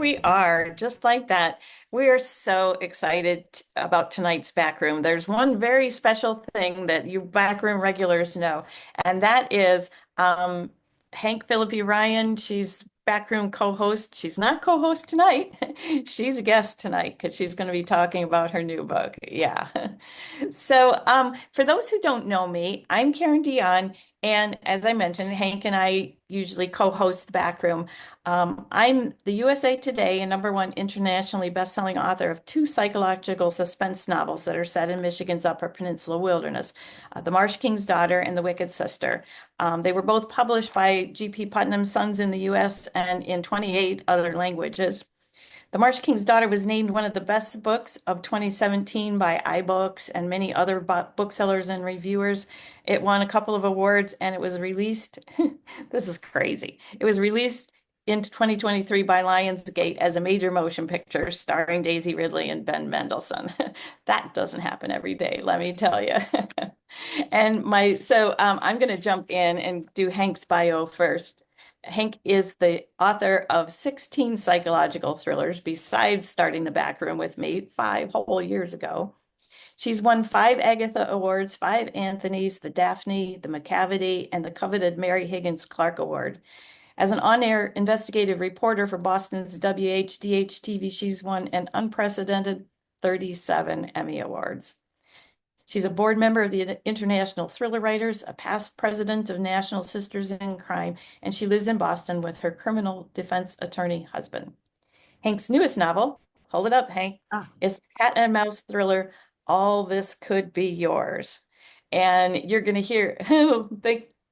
we are, just like that. We are so excited about tonight's back room. There's one very special thing that you backroom regulars know, and that is um, Hank Phillippi Ryan. She's backroom co-host. She's not co-host tonight. She's a guest tonight because she's going to be talking about her new book. Yeah. So, for those who don't know me, I'm Karen Dion, and as I mentioned, Hank and I usually co-host the backroom. I'm the USA Today and #1 internationally best-selling author of two psychological suspense novels that are set in Michigan's Upper Peninsula wilderness, The Marsh King's Daughter and The Wicked Sister. They were both published by G.P. Putnam Sons in the US and in 28 other languages. The Marsh King's Daughter was named one of the best books of 2017 by iBooks and many other booksellers and reviewers. It won a couple of awards and it was released. This is crazy. It was released into 2023 by Lionsgate as a major motion picture starring Daisy Ridley and Ben Mendelsohn. That doesn't happen every day, let me tell you. I'm going to jump in and do Hank's bio first. Hank is the author of 16 psychological thrillers besides starting the back room with me 5 whole years ago. She's won 5 Agatha Awards, 5 Anthonys, the Daphne, the Macavity, and the coveted Mary Higgins Clark Award. As an on-air investigative reporter for Boston's WHDH TV, she's won an unprecedented 37 Emmy Awards. She's a board member of the International Thriller Writers, a past president of National Sisters in Crime, and she lives in Boston with her criminal defense attorney husband. Hank's newest novel, hold it up, Hank, Ah, is the cat and mouse thriller, All This Could Be Yours. And you're going to hear,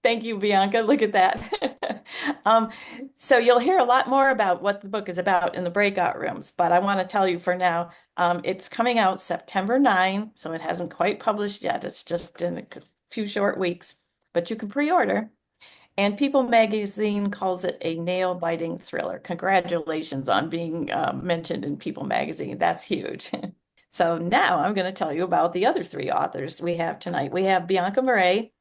thank you, Bianca. Look at that. um, so you'll hear a lot more about what the book is about in the breakout rooms, but I want to tell you for now, it's coming out September 9, so it hasn't quite published yet. It's just in a few short weeks, but you can pre-order. And People Magazine calls it a nail-biting thriller. Congratulations on being mentioned in People Magazine. That's huge. So now I'm going to tell you about the other three authors we have tonight. We have Bianca Marais.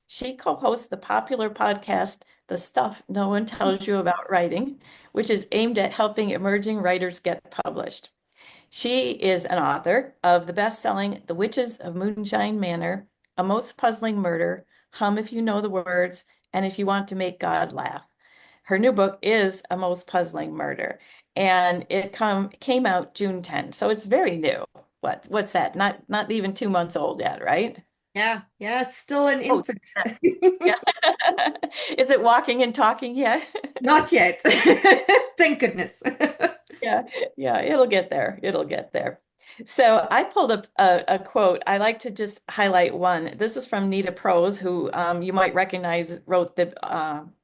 She co-hosts the popular podcast, The Stuff No One Tells You About Writing, which is aimed at helping emerging writers get published. She is an author of the best-selling The Witches of Moonshine Manor, A Most Puzzling Murder, Hum If You Know the Words, and If You Want to Make God Laugh. Her new book is A Most Puzzling Murder, and it came out June 10, so it's very new. What's that? Not even 2 months old yet, right? yeah, it's still an Oh, infant. yeah. Is it walking and talking yet? Not yet. Thank goodness. Yeah, yeah, it'll get there. It'll get there. So I pulled up a quote. I like to just highlight one. This is from Nita Prose, who you might recognize, wrote the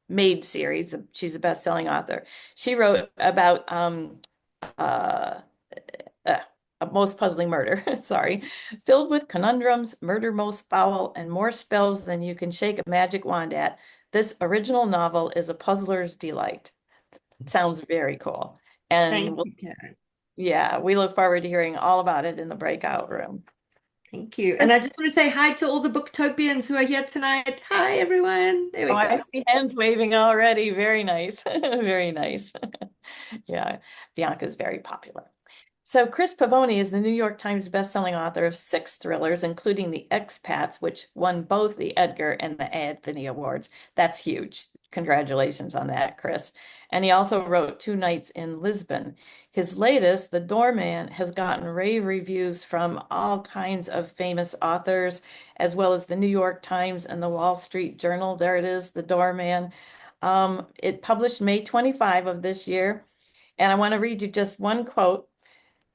Maid series. She's a best-selling author. She wrote about uh, uh, A Most Puzzling Murder, sorry, filled with conundrums, murder most foul, and more spells than you can shake a magic wand at. This original novel is a puzzler's delight. Sounds very cool. And Thank you, Karen. yeah, we look forward to hearing all about it in the breakout room. Thank you. And I just want to say hi to all the booktopians who are here tonight. Hi, everyone. There Oh, we I go. see hands waving already. Very nice. Very nice. Yeah, Bianca's very popular. So Chris Pavone is the New York Times bestselling author of 6 thrillers, including The Expats, which won both the Edgar and the Anthony Awards. That's huge. Congratulations on that, Chris. And he also wrote Two Nights in Lisbon. His latest, The Doorman, has gotten rave reviews from all kinds of famous authors, as well as the New York Times and the Wall Street Journal. There it is, The Doorman. It published May 25 of this year. And I want to read you just one quote.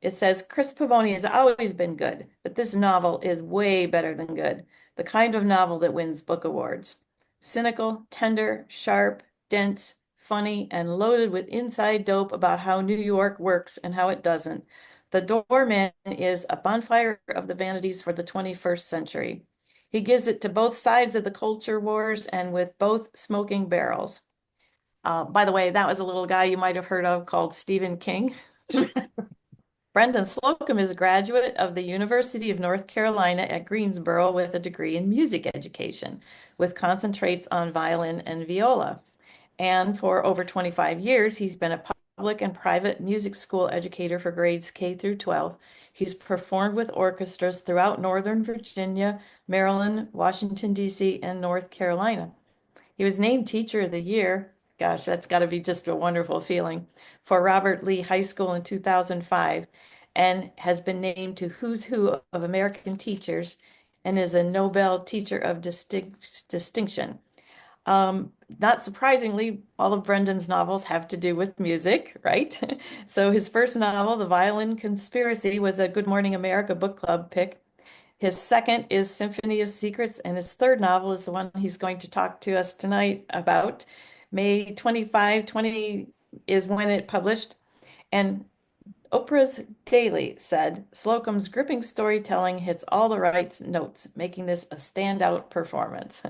It says, Chris Pavone has always been good, but this novel is way better than good. The kind of novel that wins book awards. Cynical, tender, sharp, dense, funny, and loaded with inside dope about how New York works and how it doesn't. The Doorman is a bonfire of the vanities for the 21st century. He gives it to both sides of the culture wars and with both smoking barrels. By the way, that was a little guy you might have heard of called Stephen King. Brendan Slocumb is a graduate of the University of North Carolina at Greensboro with a degree in music education, with concentrates on violin and viola. And for over 25 years, he's been a public and private music school educator for grades K through 12. He's performed with orchestras throughout Northern Virginia, Maryland, Washington, D.C., and North Carolina. He was named Teacher of the Year. Gosh, that's got to be just a wonderful feeling for Robert Lee High School in 2005 and has been named to Who's Who of American Teachers and is a Nobel Teacher of Distinction. Not surprisingly, all of Brendan's novels have to do with music, right? So his first novel, The Violin Conspiracy, was a Good Morning America book club pick. His second is Symphony of Secrets, and his third novel is the one he's going to talk to us tonight about. May 25, 20 is when it published. And Oprah's Daily said, Slocum's gripping storytelling hits all the right notes, making this a standout performance.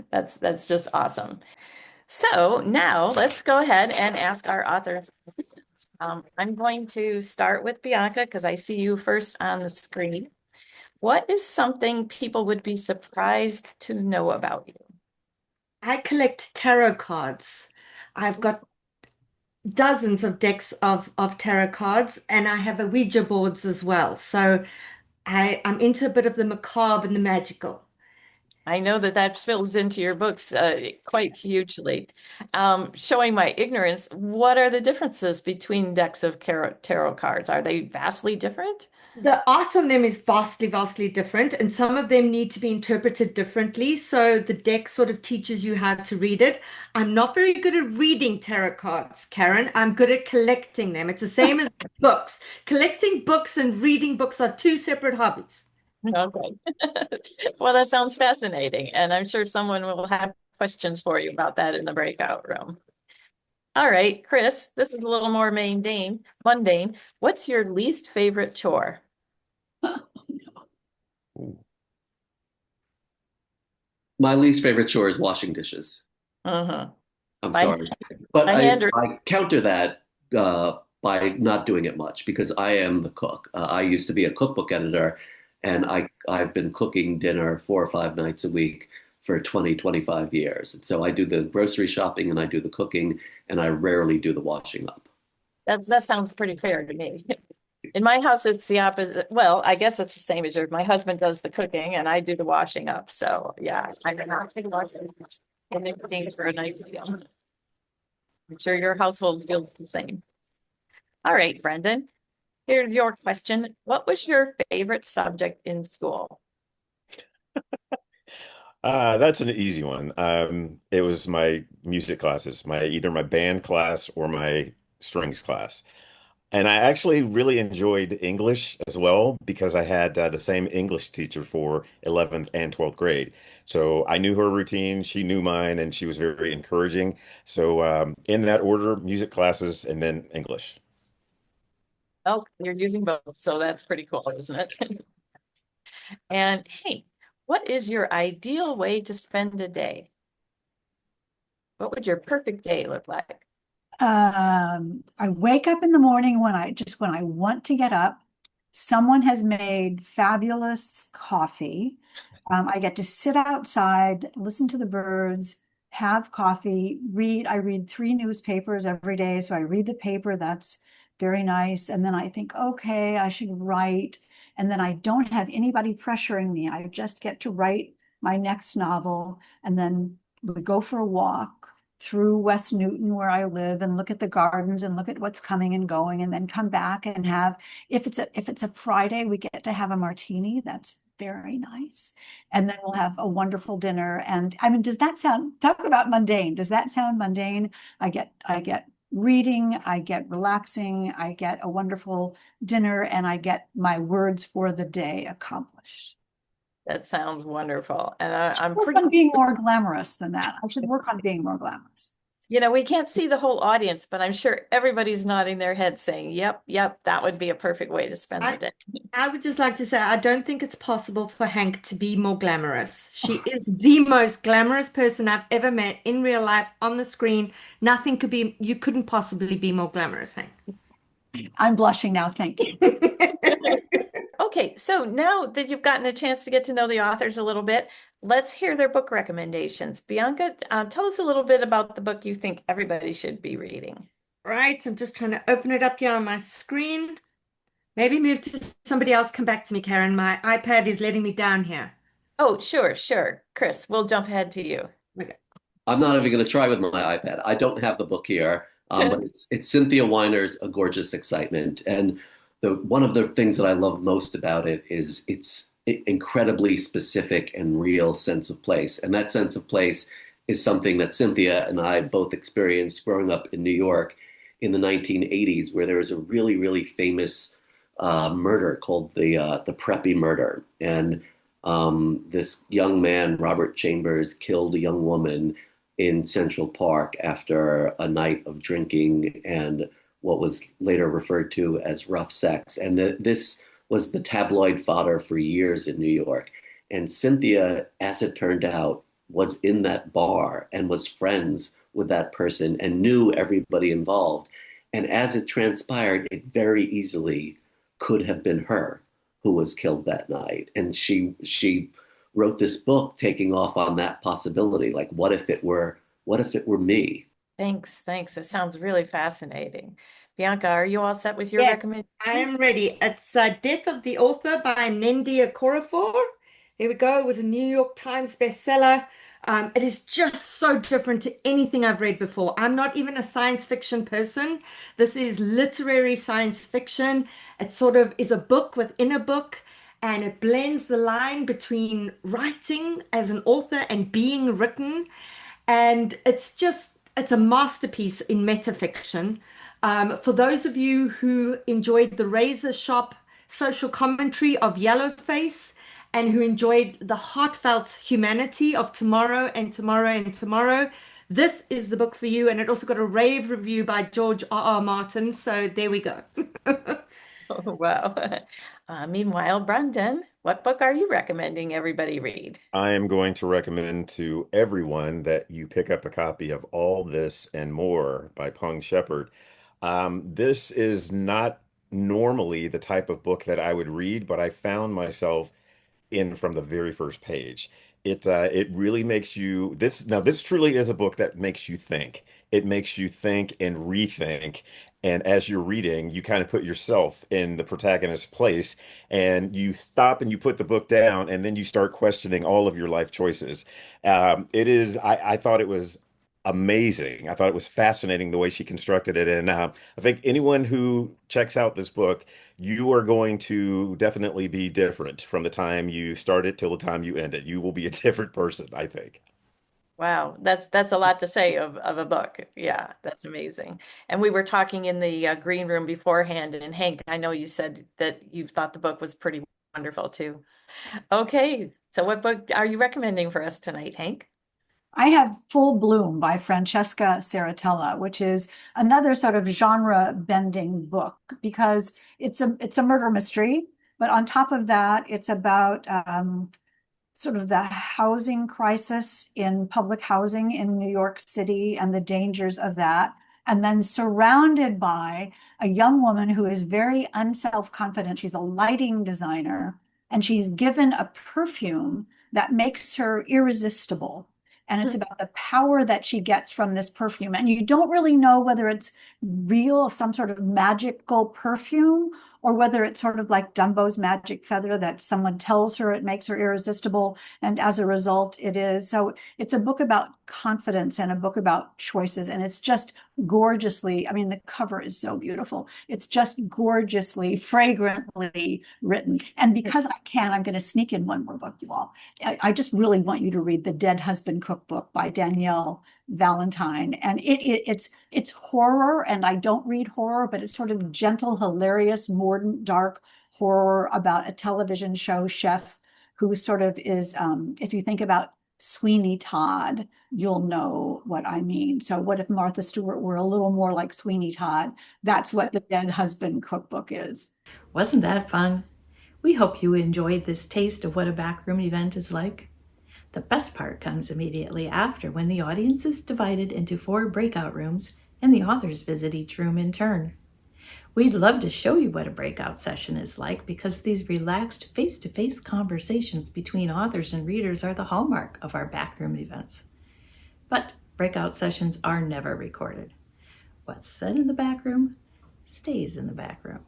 That's just awesome. So now let's go ahead and ask our authors. I'm going to start with Bianca because I see you first on the screen. What is something people would be surprised to know about you? I collect tarot cards. I've got dozens of decks of tarot cards, and I have a Ouija boards as well. So I'm into a bit of the macabre and the magical. I know that that spills into your books quite hugely. Showing my ignorance, what are the differences between decks of tarot cards? Are they vastly different? The art on them is vastly, vastly different, and some of them need to be interpreted differently. So the deck sort of teaches you how to read it. I'm not very good at reading tarot cards, Karen. I'm good at collecting them. It's the same as books. Collecting books and reading books are two separate hobbies. Okay. Well, that sounds fascinating, and I'm sure someone will have questions for you about that in the breakout room. All right, Chris, this is a little more mundane. Mundane. What's your least favorite chore? My least favorite chore is washing dishes. Uh-huh. I'm My sorry. But my I, hand are I counter that by not doing it much because I am the cook. I used to be a cookbook editor, and I've been cooking dinner 4 or 5 nights a week for 20, 25 years. And so I do the grocery shopping and I do the cooking, and I rarely do the washing up. that sounds pretty fair to me. In my house, it's the opposite. Well, I guess it's the same as yours. My husband does the cooking and I do the washing up. So yeah, I'm not big washing and everything for a nice meal. I'm sure your household feels the same. All right, Brendan, here's your question. What was your favorite subject in school? That's an easy one. It was my music classes, my either my band class or my strings class. And I actually really enjoyed English as well because I had the same English teacher for 11th and 12th grade. So I knew her routine, she knew mine, and she was very encouraging. So in that order, music classes and then English. Oh, you're using both, so that's pretty cool, isn't it? And hey, what is your ideal way to spend a day? What would your perfect day look like? I wake up in the morning when I want to get up. Someone has made fabulous coffee. I get to sit outside, listen to the birds, have coffee, read. I read three newspapers every day. So I read the paper. That's very nice. And then I think, okay, I should write. And then I don't have anybody pressuring me. I just get to write my next novel. And then we go for a walk through West Newton where I live and look at the gardens and look at what's coming and going and then come back and have if it's a Friday we get to have a martini. That's very nice. And then we'll have a wonderful dinner. And I mean, does that sound, talk about mundane? Does that sound mundane? I get reading, I get relaxing, I get a wonderful dinner, and I get my words for the day accomplished. That sounds wonderful. And I'm Work pretty, on being more glamorous than that. I should work on being more glamorous. we can't see the whole audience, but I'm sure everybody's nodding their head saying, yep, yep, that would be a perfect way to spend the I, day. I would just like to say, I don't think it's possible for Hank to be more glamorous. She is the most glamorous person I've ever met in real life on the screen. Nothing could be, you couldn't possibly be more glamorous, Hank. I'm blushing now. Thank you. Okay, so now that you've gotten a chance to get to know the authors a little bit, let's hear their book recommendations. Bianca, tell us a little bit about the book you think everybody should be reading. Right, I'm just trying to open it up here on my screen. Maybe move to somebody else. Come back to me, Karen. My iPad is letting me down here. Oh, sure, sure. Chris, we'll jump ahead to you. Okay. I'm not even going to try with my iPad. I don't have the book here, but it's Cynthia Weiner's A Gorgeous Excitement. And one of the things that I love most about it is its incredibly specific and real sense of place. And that sense of place is something that Cynthia and I both experienced growing up in New York in the 1980s, where there was a really, really famous murder called the Preppy murder. And this young man, Robert Chambers, killed a young woman in Central Park after a night of drinking and what was later referred to as rough sex. And this was the tabloid fodder for years in New York. And Cynthia, as it turned out, was in that bar and was friends with that person and knew everybody involved. And as it transpired, it very easily could have been her who was killed that night. And she wrote this book taking off on that possibility. Like, what if it were me? Thanks, thanks. It sounds really fascinating. Bianca, are you all set with your Yes, recommendation? I am ready. It's Death of the Author by Nendi Okorafor. There we go. It was a New York Times bestseller. It is just so different to anything I've read before. I'm not even a science fiction person. This is literary science fiction. It sort of is a book within a book, and it blends the line between writing as an author and being written. And it's a masterpiece in metafiction. For those of you who enjoyed the razor sharp social commentary of Yellowface and who enjoyed the heartfelt humanity of Tomorrow and Tomorrow and Tomorrow, this is the book for you. And it also got a rave review by George R. R. Martin. So there we go. Oh, wow. Meanwhile, Brendan, what book are you recommending everybody read? I am going to recommend to everyone that you pick up a copy of All This and More by Pung Shepherd. This is not normally the type of book that I would read, but I found myself in from the very first page. It really makes you this truly is a book that makes you think. It makes you think and rethink. And as you're reading, you kind of put yourself in the protagonist's place and you stop and you put the book down and then you start questioning all of your life choices. I thought it was amazing. I thought it was fascinating the way she constructed it. And I think anyone who checks out this book, you are going to definitely be different from the time you start it till the time you end it. You will be a different person, I think. Wow, that's a lot to say of a book. Yeah, that's amazing. And we were talking in the green room beforehand, and Hank, I know you said that you thought the book was pretty wonderful too. Okay, so what book are you recommending for us tonight, Hank? I have Full Bloom by Francesca Saratella, which is another sort of genre bending book because it's a murder mystery, but on top of that, it's about sort of the housing crisis in public housing in New York City and the dangers of that. And then surrounded by a young woman who is very unself-confident. She's a lighting designer and she's given a perfume that makes her irresistible. And it's about the power that she gets from this perfume. And you don't really know whether it's real, some sort of magical perfume, or whether it's sort of like Dumbo's magic feather that someone tells her it makes her irresistible. And as a result, it is. So it's a book about confidence and a book about choices. And it's just gorgeously, I mean, the cover is so beautiful. It's just gorgeously, fragrantly written. And because I can, I'm going to sneak in one more book, you all. I just really want you to read The Dead Husband Cookbook by Danielle Valentine. And it's horror, and I don't read horror, but it's sort of gentle, hilarious, mordant, dark horror about a television show chef who sort of is, if you think about Sweeney Todd, you'll know what I mean. So what if Martha Stewart were a little more like Sweeney Todd? That's what The Dead Husband Cookbook is. Wasn't that fun? We hope you enjoyed this taste of what a backroom event is like. The best part comes immediately after when the audience is divided into 4 breakout rooms and the authors visit each room in turn. We'd love to show you what a breakout session is like because these relaxed face-to-face conversations between authors and readers are the hallmark of our backroom events. But breakout sessions are never recorded. What's said in the back room stays in the back room.